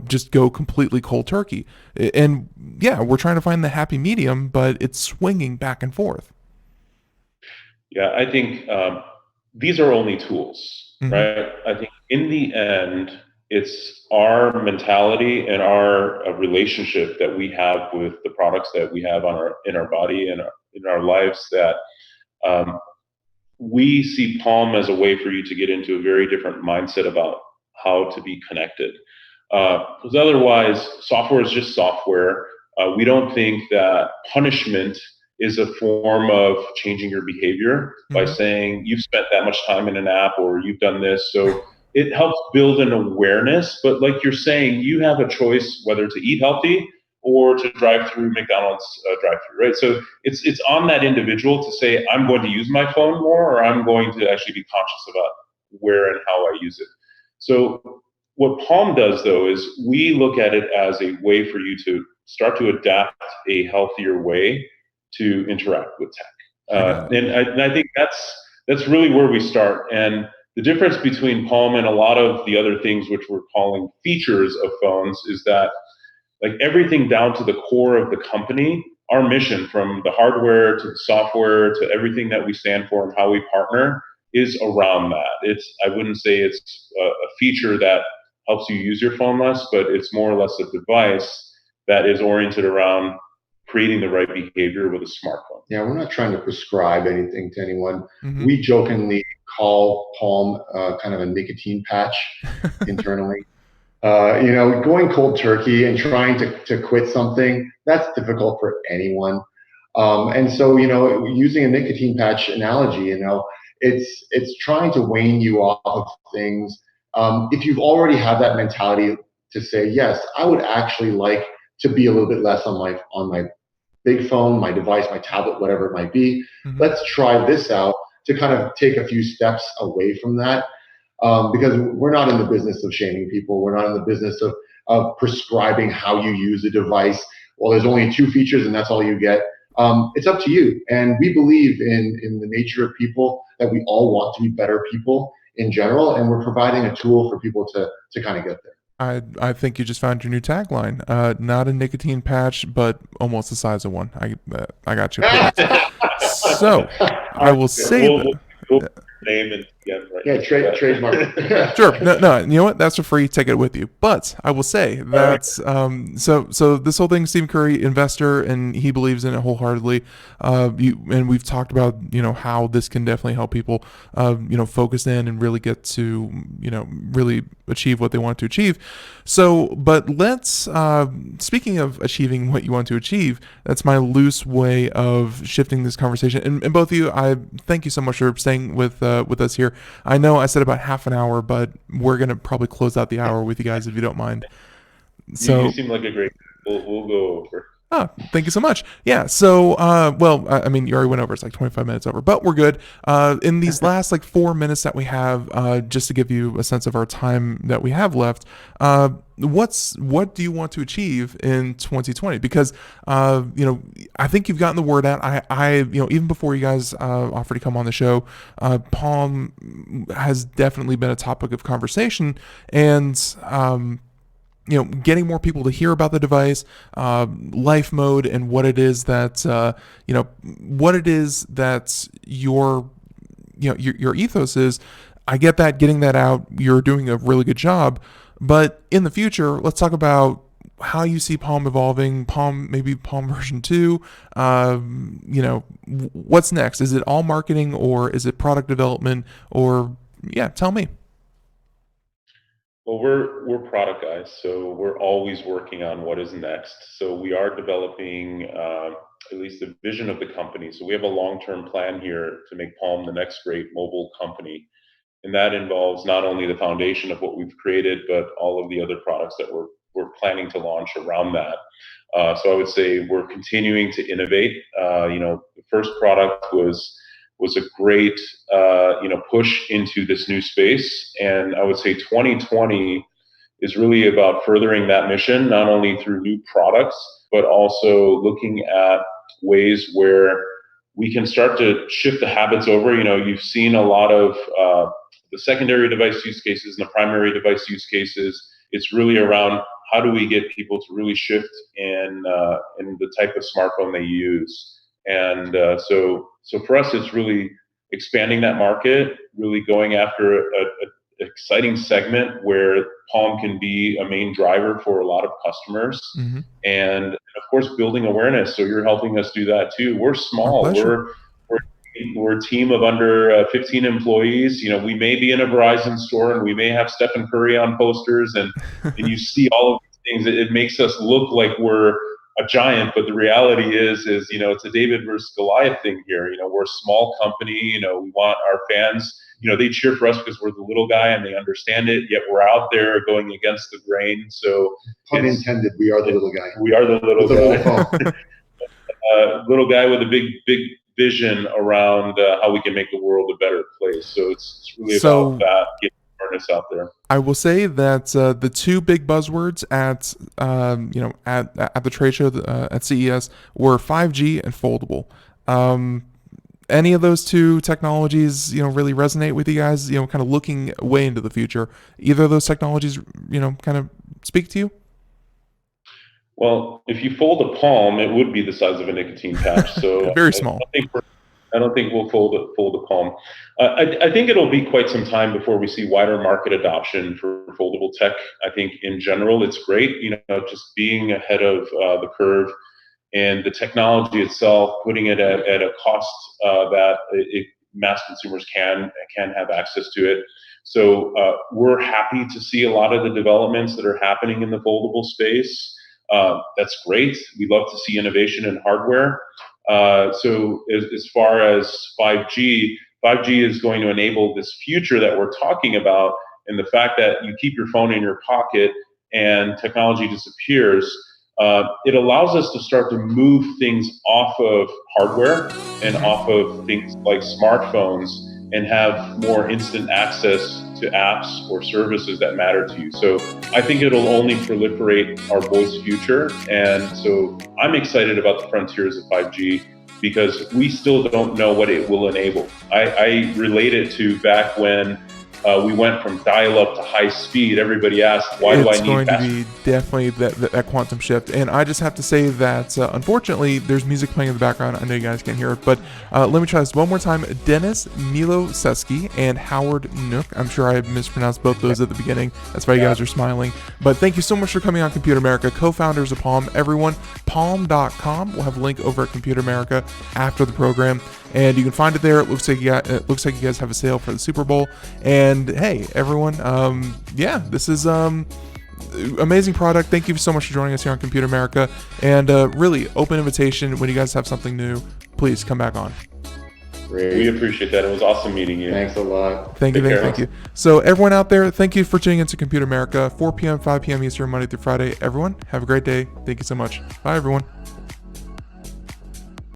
just go completely cold turkey. And yeah, we're trying to find the happy medium, but it's swinging back and forth. Yeah, I think these are only tools, right? I think in the end, it's our mentality and our relationship that we have with the products that we have in our body and in our lives that we see Palm as a way for you to get into a very different mindset about how to be connected. Because otherwise, software is just software. We don't think that punishment is a form of changing your behavior by saying you've spent that much time in an app or you've done this. So it helps build an awareness. But like you're saying, you have a choice whether to eat healthy or to drive through McDonald's drive-through, right? So it's on that individual to say, I'm going to use my phone more, or I'm going to actually be conscious about where and how I use it. So what Palm does, though, is we look at it as a way for you to start to adapt a healthier way to interact with tech. And I think that's really where we start. And the difference between Palm and a lot of the other things which we're calling features of phones is that, like, everything down to the core of the company, our mission from the hardware to the software to everything that we stand for and how we partner is around that. I wouldn't say it's a feature that helps you use your phone less, but it's more or less a device that is oriented around creating the right behavior with a smartphone. Yeah, we're not trying to prescribe anything to anyone. Mm-hmm. We jokingly call Palm kind of a nicotine patch internally. Going cold turkey and trying to quit something, that's difficult for anyone. And so, using a nicotine patch analogy, it's trying to wane you off of things. If you've already had that mentality to say, yes, I would actually like to be a little bit less on my big phone, my device, my tablet, whatever it might be. Mm-hmm. Let's try this out to kind of take a few steps away from that. Because we're not in the business of shaming people. We're not in the business of prescribing how you use a device. Well, there's only 2 features and that's all you get. It's up to you. And we believe in the nature of people, that we all want to be better people in general. And we're providing a tool for people to kind of get there. I think you just found your new tagline. Not a nicotine patch, but almost the size of one. I got you. So I will say we'll name it again, right? Yeah, trademark. Sure. No, you know what? That's for free. Take it with you. But I will say that's so this whole thing, Stephen Curry, investor, and he believes in it wholeheartedly. And we've talked about how this can definitely help people focus in and really get to really achieve what they want to achieve. So, but let's speaking of achieving what you want to achieve, that's my loose way of shifting this conversation. And both of you, I thank you so much for staying with us here. I know I said about half an hour, but we're gonna probably close out the hour with you guys if you don't mind. So you seem like a great. We'll go over. Oh, thank you so much. Yeah. So, I mean, you already went over. It's like 25 minutes over, but we're good. In these last 4 minutes that we have, just to give you a sense of our time that we have left, what do you want to achieve in 2020? Because, I think you've gotten the word out. I even before you guys offered to come on the show, Palm has definitely been a topic of conversation, and getting more people to hear about the device, life mode, and what it is that your ethos is. I get that, getting that out, you're doing a really good job. But in the future, let's talk about how you see Palm evolving, maybe Palm version 2. What's next? Is it all marketing, or is it product development, or tell me. Well, we're product guys, so we're always working on what is next. So we are developing at least the vision of the company. So we have a long-term plan here to make Palm the next great mobile company. And that involves not only the foundation of what we've created, but all of the other products that we're planning to launch around that. So I would say we're continuing to innovate. The first product was a great push into this new space, and I would say 2020 is really about furthering that mission, not only through new products, but also looking at ways where we can start to shift the habits over. You've seen a lot of the secondary device use cases and the primary device use cases. It's really around how do we get people to really shift in the type of smartphone they use. And so for us, it's really expanding that market, really going after an exciting segment where Palm can be a main driver for a lot of customers. Mm-hmm. And of course, building awareness. So you're helping us do that too. We're small. We're a team of under 15 employees. We may be in a Verizon store and we may have Stephen Curry on posters, and you see all of these things. It makes us look like we're a giant, but the reality is it's a David versus Goliath thing here. We're a small company. We want our fans. They cheer for us because we're the little guy and they understand it. Yet we're out there going against the grain. So pun intended. We are the little guy. We are the little guy. Little little guy with a big vision around how we can make the world a better place. So it's really about that, getting awareness out there. I will say that the two big buzzwords at the trade show at CES were 5G and foldable. Any of those two technologies, really resonate with you guys? Kind of looking way into the future. Either of those technologies, kind of speak to you? Well, if you fold a palm, it would be the size of a nicotine patch. So very small. I don't think we'll fold a palm. I think it'll be quite some time before we see wider market adoption for foldable tech. I think in general it's great, just being ahead of the curve and the technology itself, putting it at a cost that mass consumers can have access to it. So we're happy to see a lot of the developments that are happening in the foldable space. That's great. We love to see innovation in hardware. So as far as 5G, 5G is going to enable this future that we're talking about, and the fact that you keep your phone in your pocket and technology disappears. It allows us to start to move things off of hardware and off of things like smartphones and have more instant access to apps or services that matter to you. So I think it'll only proliferate our voice future. And so I'm excited about the frontiers of 5G because we still don't know what it will enable. I relate it to back when we went from dial-up to high speed. Everybody asked, why do I need It's going fast? to be definitely that quantum shift. And I just have to say that, unfortunately, there's music playing in the background. I know you guys can't hear it, but let me try this one more time. Dennis Miloseski and Howard Nook. I'm sure I mispronounced both those at the beginning. That's why you guys are smiling. But thank you so much for coming on Computer America. Co-founders of Palm, everyone. Palm.com. We'll have a link over at Computer America after the program. And you can find it there. It looks like you guys have a sale for the Super Bowl. And hey, everyone, this is amazing product. Thank you so much for joining us here on Computer America. And really, open invitation when you guys have something new. Please come back on. Great. We appreciate that. It was awesome meeting you. Thanks a lot. Thank you. So everyone out there, thank you for tuning into Computer America, 4 p.m., 5 p.m. Eastern, Monday through Friday. Everyone, have a great day. Thank you so much. Bye, everyone.